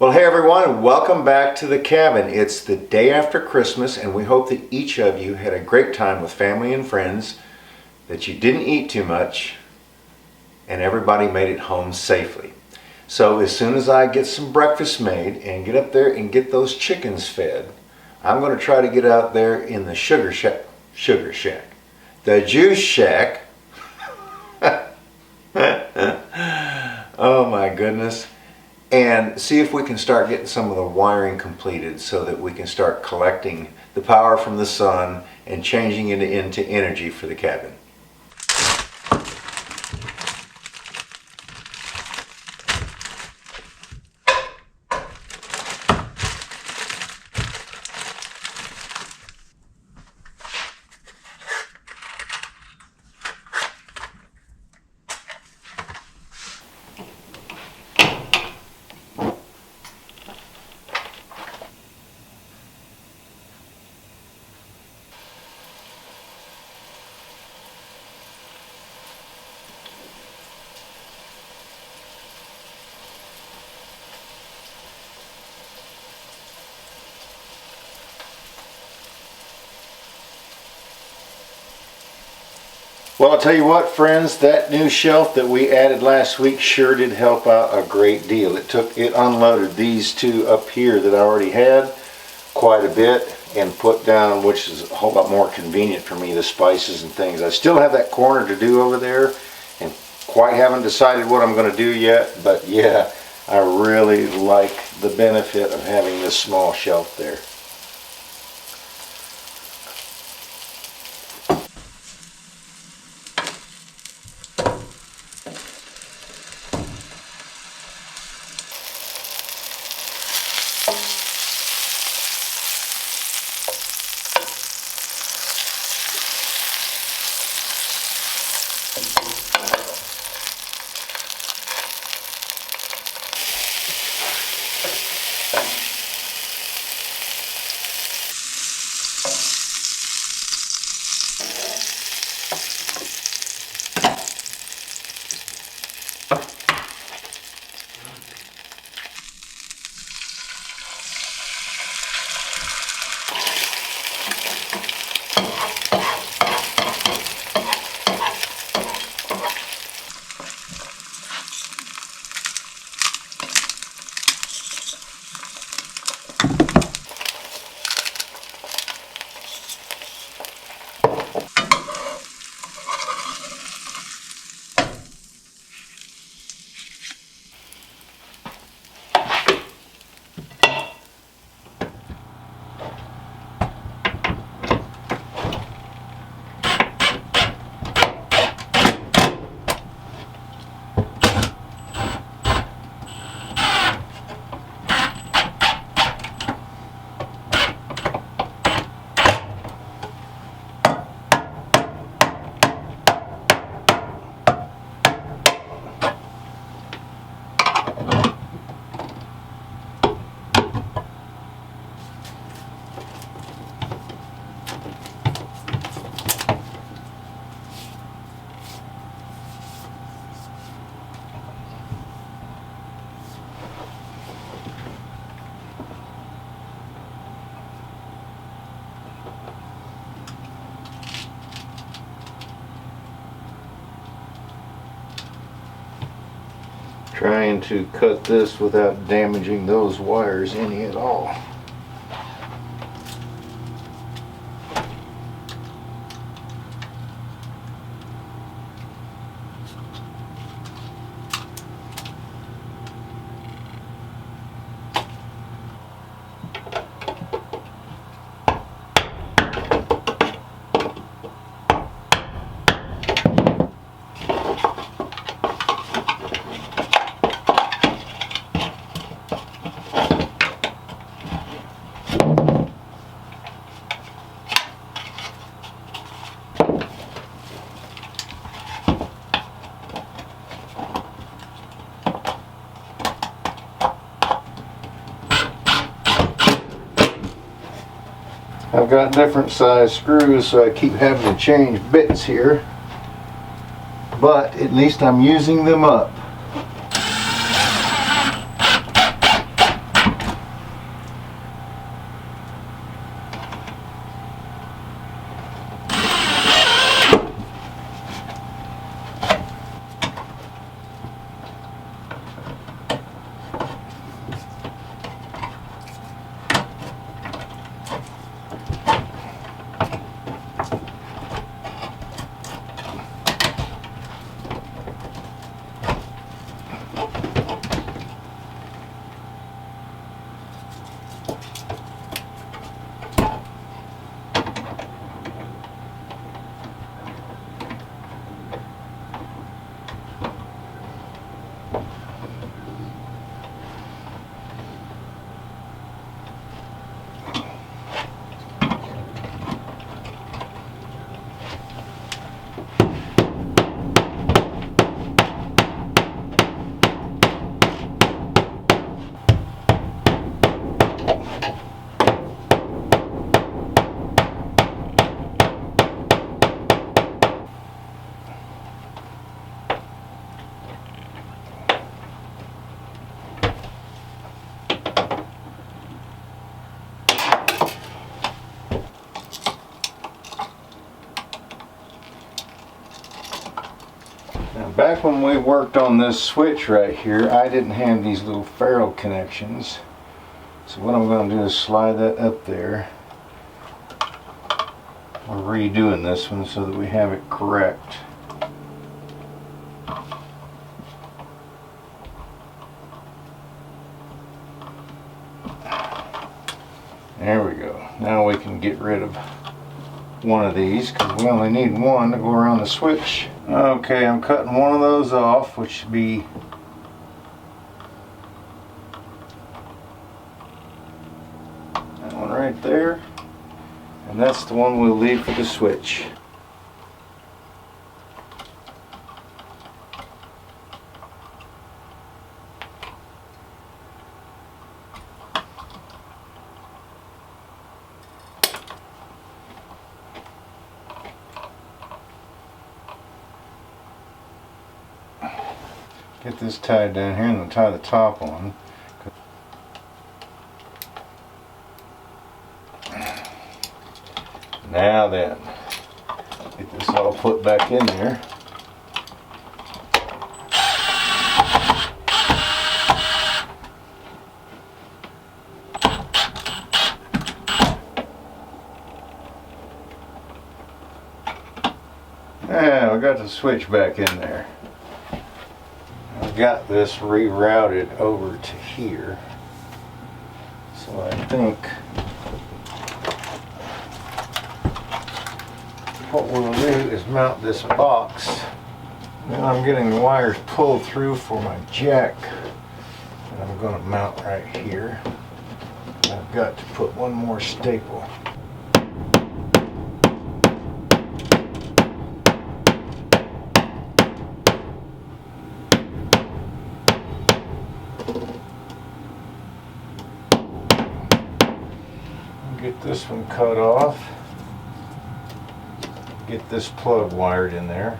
Well, hey everyone, and welcome back to the cabin. It's the day after Christmas, and we hope that each of you had a great time with family and friends, that you didn't eat too much, and everybody made it home safely. So as soon as I get some breakfast made and get up there and get those chickens fed, I'm going to try to get out there in the sugar shack, the juice shack. Oh my goodness. And see if we can start getting some of the wiring completed so that we can start collecting the power from the sun and changing it into energy for the cabin. Well, I'll tell you what, friends, that new shelf that we added last week sure did help out a great deal. It unloaded these two up here that I already had quite a bit and put down, which is a whole lot more convenient for me, the spices and things. I still have that corner to do over there and quite haven't decided what I'm going to do yet, but yeah, I really like the benefit of having this small shelf there. Trying to cut this without damaging those wires any at all. I've got different size screws, so I keep having to change bits here, but at least I'm using them up. back when we worked on this switch right here, I didn't have these little ferrule connections. So what I'm going to do is slide that up there. We're redoing this one so that we have it correct. There we go. Now we can get rid of one of these because we only need one to go around the switch. Okay, I'm cutting one of those off, which should be that one right there. And that's the one we'll leave for the switch. Get this tied down here and we'll tie the top on. Now then, get this all put back in there. Yeah, we got the switch back in there. I've got this rerouted over to here. So I think what we'll do is mount this box. Now I'm getting the wires pulled through for my jack that I'm going to mount right here. I've got to put one more staple. Get this one cut off. Get this plug wired in there.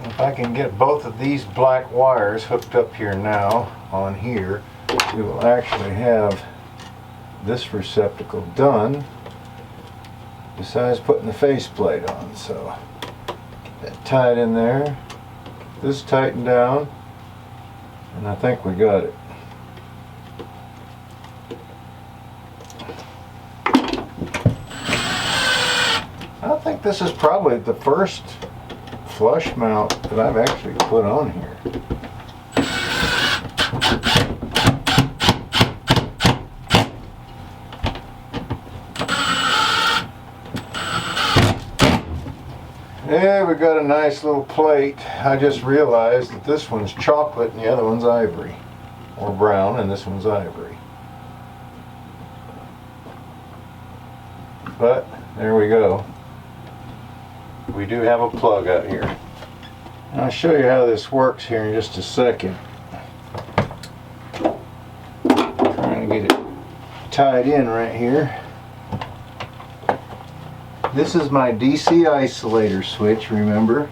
If I can get both of these black wires hooked up here now on here, we will actually have this receptacle done besides putting the faceplate on. So get that tied in there, get this tightened down, and I think we got it. I think this is probably the first flush mount that I've actually put on here. Yeah, we got a nice little plate. I just realized that this one's chocolate and the other one's ivory, or brown, and this one's ivory. But there we go. We do have a plug out here. I'll show you how this works here in just a second. Trying to get it tied in right here. This is my DC isolator switch, remember?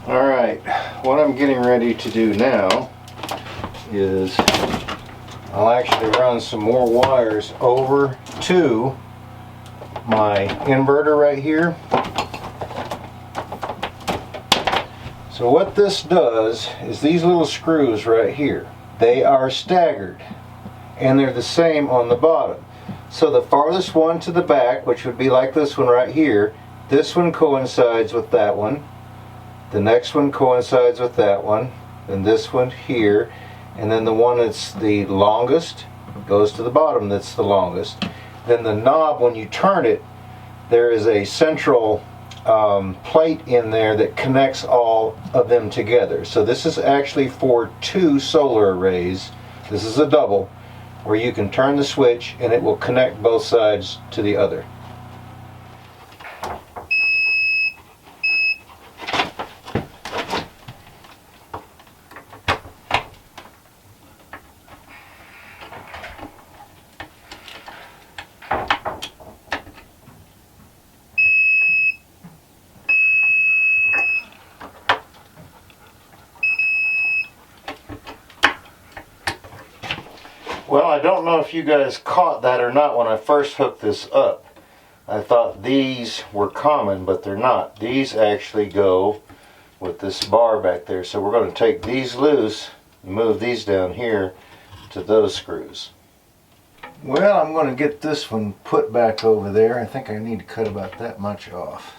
Alright, what I'm getting ready to do now is I'll actually run some more wires over to my inverter right here. So what this does is these little screws right here, they are staggered and they're the same on the bottom. So the farthest one to the back, which would be like this one right here, this one coincides with that one, the next one coincides with that one, then this one here, and then the one that's the longest goes to the bottom that's the longest. Then the knob, when you turn it, there is a central plate in there that connects all of them together. So this is actually for 2 solar arrays. This is a double where you can turn the switch and it will connect both sides to the other. Well, I don't know if you guys caught that or not when I first hooked this up. I thought these were common, but they're not. These actually go with this bar back there. So we're going to take these loose and move these down here to those screws. Well, I'm going to get this one put back over there. I think I need to cut about that much off.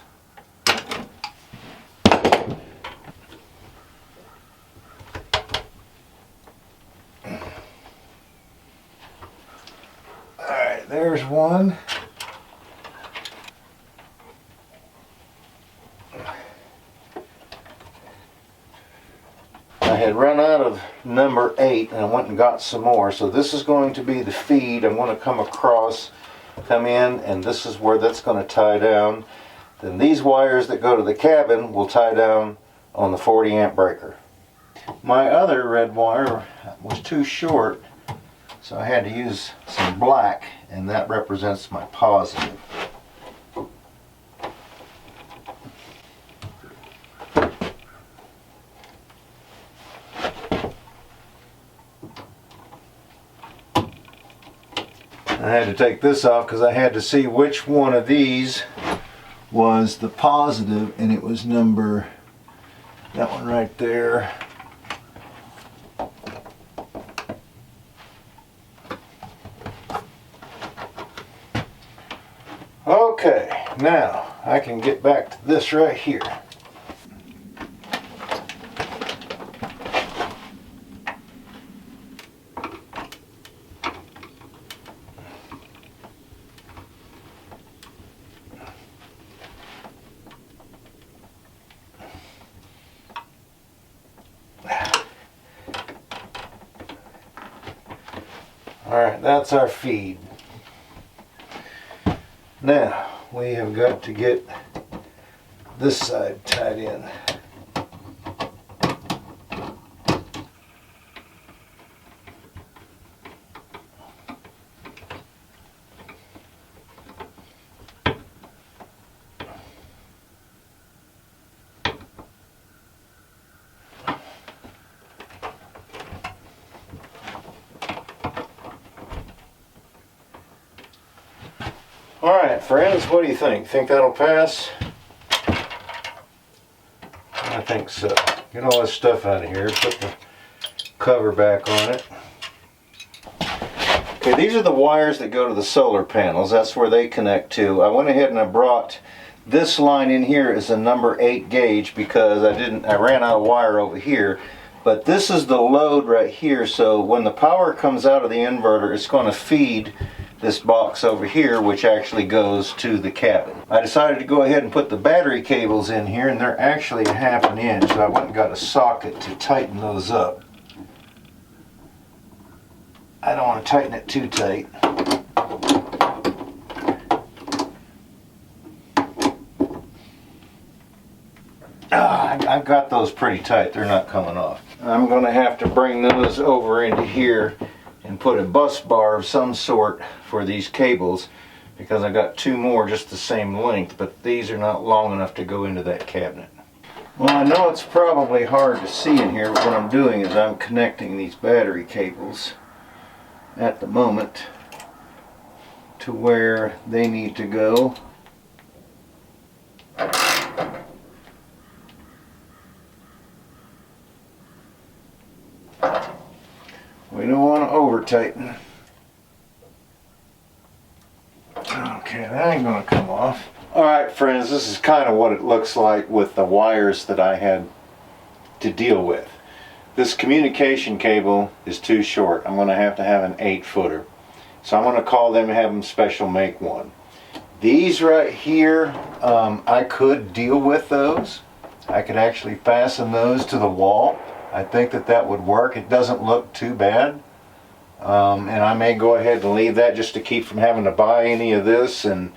There's one. I had run out of number 8 and I went and got some more. So this is going to be the feed. I'm going to come across, come in, and this is where that's going to tie down. Then these wires that go to the cabin will tie down on the 40 amp breaker. My other red wire was too short, so I had to use some black, and that represents my positive. I had to take this off because I had to see which one of these was the positive, and it was number, that one right there. Okay, now I can get back to this right here. Alright, that's our feed. Now, we have got to get this side tied in. Alright friends, what do you think? Think that'll pass? I think so. Get all this stuff out of here, put the cover back on it. Okay, these are the wires that go to the solar panels. That's where they connect to. I went ahead and I brought this line in here as a number 8 gauge because I ran out of wire over here. But this is the load right here, so when the power comes out of the inverter, it's going to feed this box over here, which actually goes to the cabin. I decided to go ahead and put the battery cables in here, and they're actually a 1/2 inch, so I went and got a socket to tighten those up. I don't want to tighten it too tight. I've got those pretty tight, they're not coming off. I'm going to have to bring those over into here and put a bus bar of some sort for these cables because I got 2 more just the same length, but these are not long enough to go into that cabinet. Well, I know it's probably hard to see in here, but what I'm doing is I'm connecting these battery cables at the moment to where they need to go. We don't want to over tighten. Okay, that ain't gonna come off. Alright friends, this is kind of what it looks like with the wires that I had to deal with. This communication cable is too short. I'm going to have an 8-footer. So I'm going to call them and have them special make one. These right here, I could deal with those. I could actually fasten those to the wall. I think that would work. It doesn't look too bad. And I may go ahead and leave that just to keep from having to buy any of this and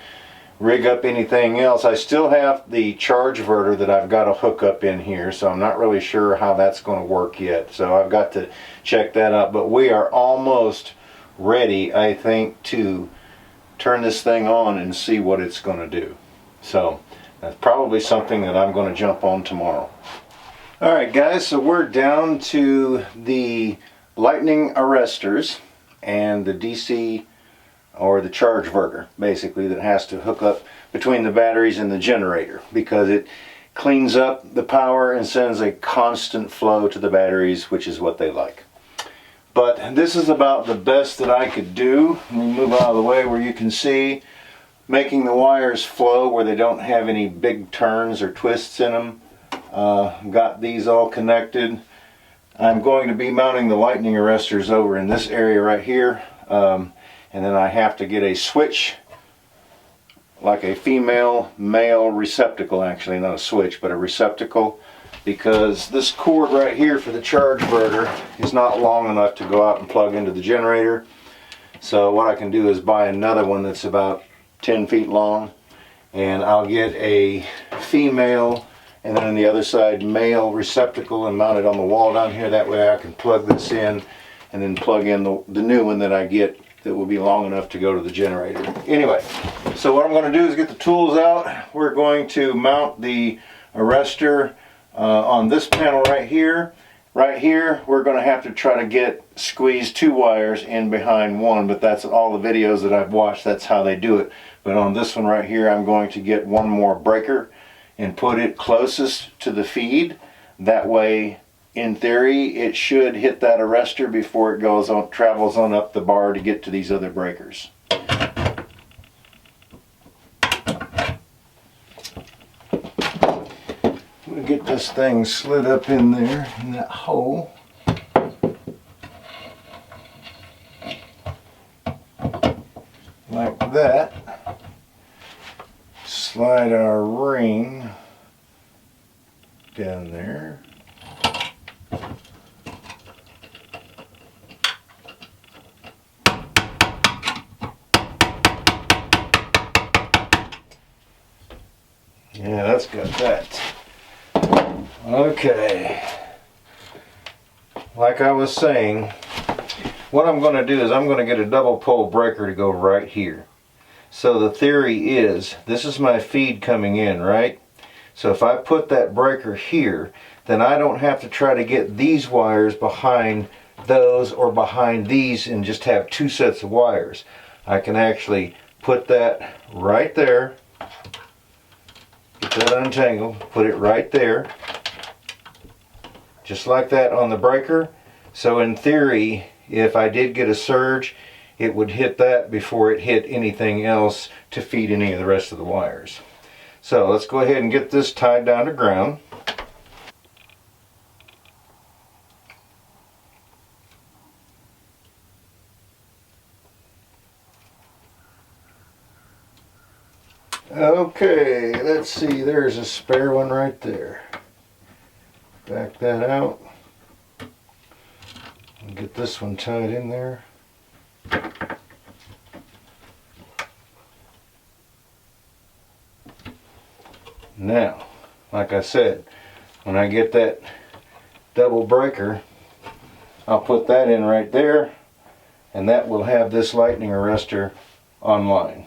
rig up anything else. I still have the charge inverter that I've got to hook up in here, so I'm not really sure how that's going to work yet. So I've got to check that out. But we are almost ready, I think, to turn this thing on and see what it's going to do. So that's probably something that I'm going to jump on tomorrow. Alright guys, so we're down to the lightning arrestors and the DC or the charge inverter, basically, that has to hook up between the batteries and the generator, because it cleans up the power and sends a constant flow to the batteries, which is what they like. But this is about the best that I could do. Let me move out of the way where you can see, making the wires flow where they don't have any big turns or twists in them. Got these all connected. I'm going to be mounting the lightning arrestors over in this area right here. And then I have to get a switch, like a female male receptacle, actually not a switch but a receptacle, because this cord right here for the charge inverter is not long enough to go out and plug into the generator. So what I can do is buy another one that's about 10 feet long, and I'll get a female and then on the other side male receptacle and mount it on the wall down here. That way I can plug this in and then plug in the new one that I get that will be long enough to go to the generator. Anyway, so what I'm going to do is get the tools out. We're going to mount the arrestor on this panel right here. Right here, we're going to have to try to squeeze 2 wires in behind one, but that's all the videos that I've watched, that's how they do it. But on this one right here, I'm going to get one more breaker and put it closest to the feed. That way, in theory, it should hit that arrestor before it travels on up the bar to get to these other breakers. I'm going to get this thing slid up in there, in that hole. Like that. Slide our ring down there. Yeah, that's got that. Okay. Like I was saying, what I'm going to do is I'm going to get a double pole breaker to go right here. So the theory is, this is my feed coming in, right? So if I put that breaker here, then I don't have to try to get these wires behind those or behind these and just have 2 sets of wires. I can actually put that right there. Get that untangled, put it right there, just like that on the breaker. So in theory, if I did get a surge, it would hit that before it hit anything else to feed any of the rest of the wires. So let's go ahead and get this tied down to ground. Okay, let's see, there's a spare one right there. Back that out. And get this one tied in there. Now, like I said, when I get that double breaker, I'll put that in right there, and that will have this lightning arrestor online.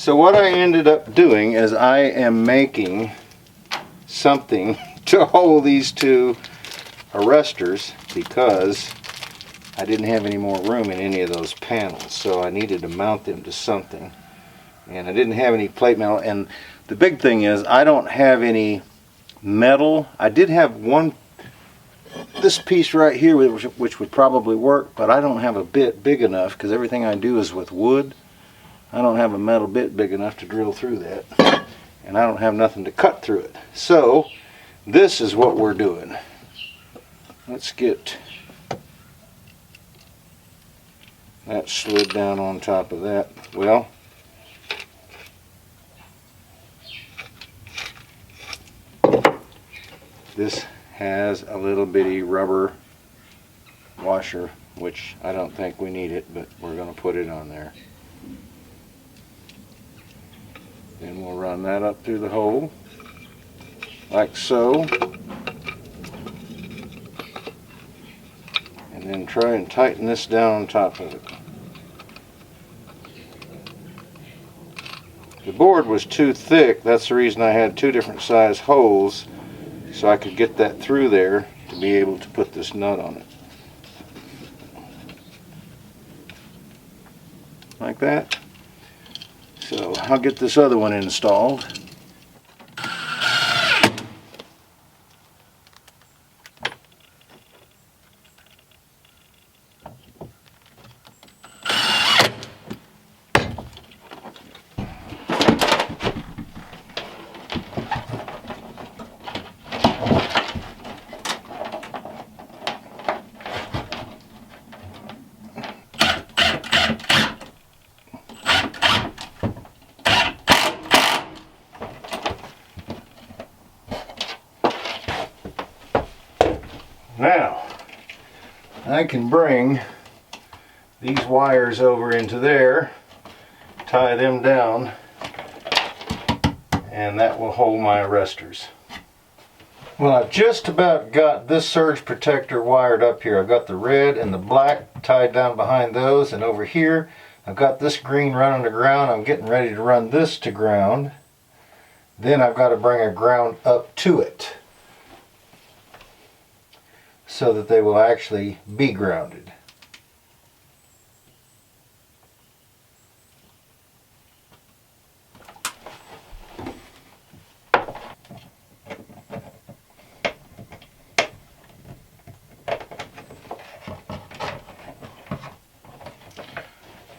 So what I ended up doing is I am making something to hold these two arrestors because I didn't have any more room in any of those panels, so I needed to mount them to something. And I didn't have any plate metal, and the big thing is I don't have any metal. I did have this piece right here which would probably work, but I don't have a bit big enough because everything I do is with wood. I don't have a metal bit big enough to drill through that, and I don't have nothing to cut through it. So this is what we're doing. Let's get that slid down on top of that. Well, this has a little bitty rubber washer, which I don't think we need it, but we're going to put it on there. Then we'll run that up through the hole, like so. And then try and tighten this down on top of it. The board was too thick. That's the reason I had two different size holes, so I could get that through there to be able to put this nut on it. Like that. So I'll get this other one installed. Now, I can bring these wires over into there, tie them down, and that will hold my arrestors. Well, I've just about got this surge protector wired up here. I've got the red and the black tied down behind those, and over here I've got this green running to ground. I'm getting ready to run this to ground. Then I've got to bring a ground up to it, so that they will actually be grounded.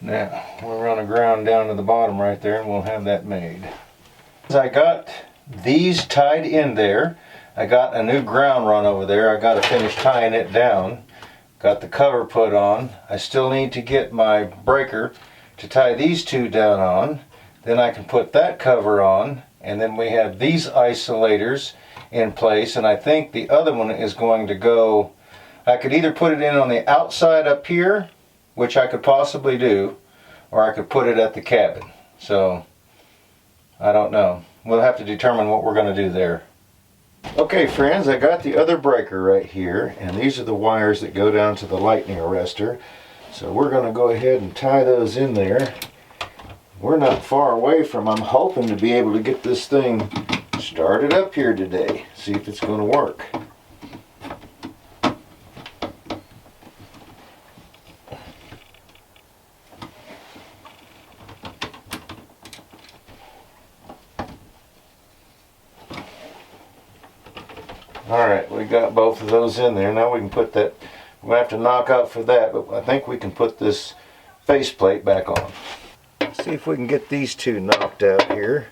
Now we'll run a ground down to the bottom right there, and we'll have that made. As I got these tied in there, I got a new ground run over there. I got to finish tying it down. Got the cover put on. I still need to get my breaker to tie these two down on. Then I can put that cover on, and then we have these isolators in place, and I think the other one is going to go, I could either put it in on the outside up here, which I could possibly do, or I could put it at the cabin. So I don't know. We'll have to determine what we're going to do there. Okay friends, I got the other breaker right here, and these are the wires that go down to the lightning arrestor. So we're going to go ahead and tie those in there. We're not far away from, I'm hoping to be able to get this thing started up here today. See if it's going to work. Alright, we got both of those in there. Now we can put that, we'll have to knock out for that, but I think we can put this faceplate back on. Let's see if we can get these two knocked out here.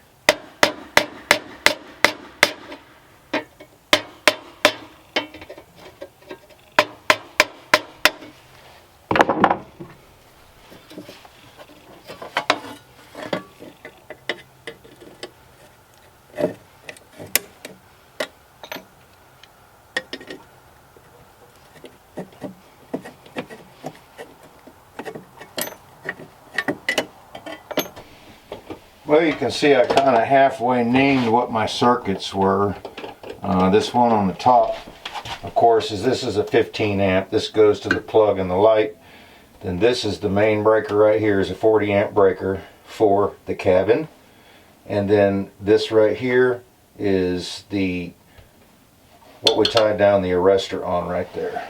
Well, you can see I kind of halfway named what my circuits were. This one on the top, of course, this is a 15 amp. This goes to the plug and the light. Then this is the main breaker right here, is a 40 amp breaker for the cabin. And then this right here is what we tied down the arrestor on right there.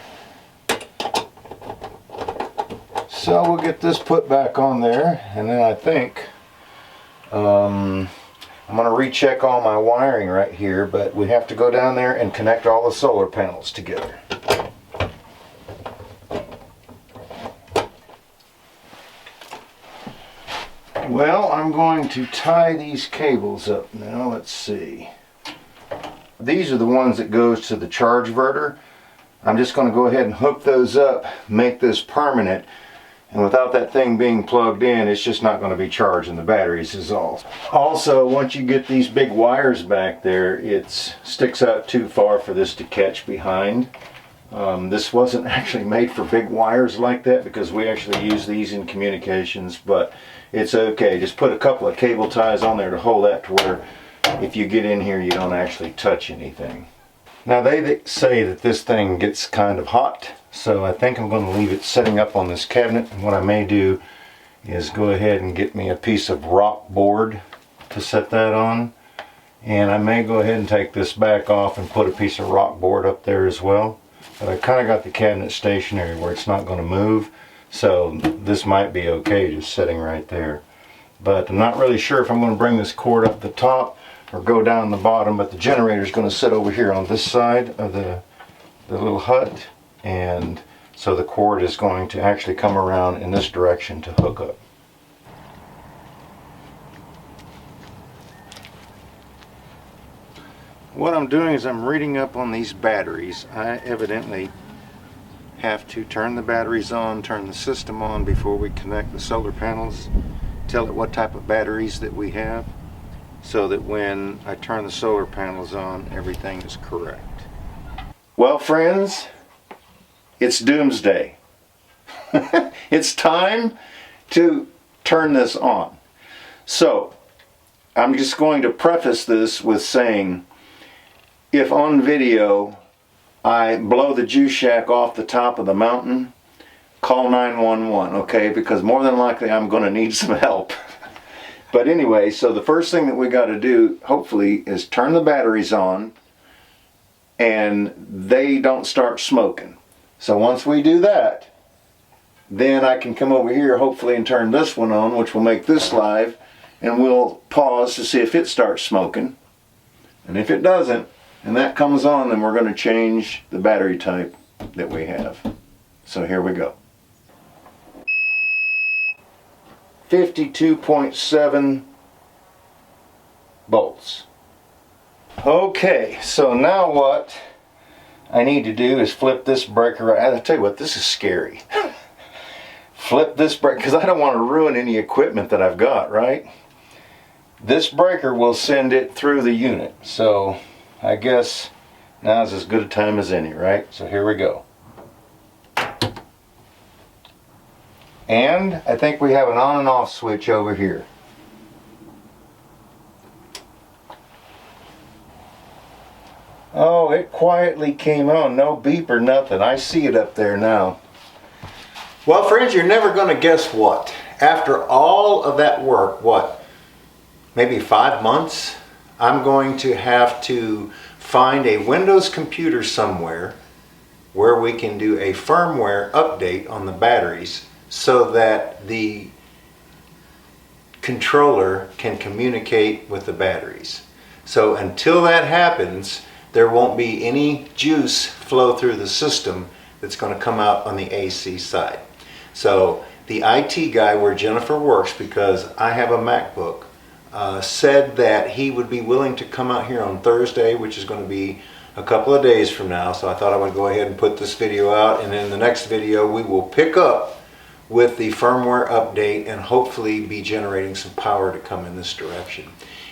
So we'll get this put back on there, and then I think I'm going to recheck all my wiring right here, but we have to go down there and connect all the solar panels together. Well, I'm going to tie these cables up now. Let's see. These are the ones that goes to the charge inverter. I'm just going to go ahead and hook those up, make this permanent. And without that thing being plugged in, it's just not going to be charging the batteries is all. Also, once you get these big wires back there, it sticks out too far for this to catch behind. This wasn't actually made for big wires like that because we actually use these in communications, but it's okay. Just put a couple of cable ties on there to hold that to where if you get in here, you don't actually touch anything. Now they say that this thing gets kind of hot, so I think I'm going to leave it setting up on this cabinet. And what I may do is go ahead and get me a piece of rock board to set that on. And I may go ahead and take this back off and put a piece of rock board up there as well. But I kind of got the cabinet stationary where it's not going to move, so this might be okay just sitting right there. But I'm not really sure if I'm going to bring this cord up the top or go down the bottom, but the generator is going to sit over here on this side of the little hut, and so the cord is going to actually come around in this direction to hook up. What I'm doing is I'm reading up on these batteries. I evidently have to turn the batteries on, turn the system on before we connect the solar panels, tell it what type of batteries that we have, so that when I turn the solar panels on, everything is correct. Well, friends, it's doomsday. It's time to turn this on. So, I'm just going to preface this with saying, if on video I blow the juice shack off the top of the mountain, call 911, okay? Because more than likely I'm going to need some help. But anyway, so the first thing that we got to do, hopefully, is turn the batteries on and they don't start smoking. So once we do that, then I can come over here, hopefully, and turn this one on, which will make this live, and we'll pause to see if it starts smoking. And if it doesn't, and that comes on, then we're going to change the battery type that we have. So here we go. 52.7 volts. Okay, so now what I need to do is flip this breaker. I'll tell you what, this is scary. Flip this breaker, because I don't want to ruin any equipment that I've got, right? This breaker will send it through the unit. So I guess now's as good a time as any, right? So here we go. And I think we have an on and off switch over here. Oh, it quietly came on. No beep or nothing. I see it up there now. Well, friends, you're never going to guess what. After all of that work, what? Maybe 5 months? I'm going to have to find a Windows computer somewhere where we can do a firmware update on the batteries so that the controller can communicate with the batteries. So until that happens, there won't be any juice flow through the system that's going to come out on the AC side. So the IT guy where Jennifer works, because I have a MacBook, said that he would be willing to come out here on Thursday, which is going to be a couple of days from now. So I thought I would go ahead and put this video out, and in the next video we will pick up with the firmware update and hopefully be generating some power to come in this direction.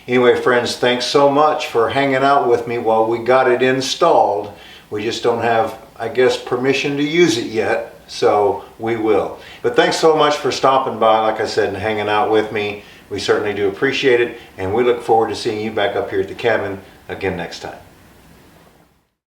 Anyway, friends, thanks so much for hanging out with me while we got it installed. We just don't have, I guess, permission to use it yet, so we will. But thanks so much for stopping by, like I said, and hanging out with me. We certainly do appreciate it, and we look forward to seeing you back up here at the cabin again next time.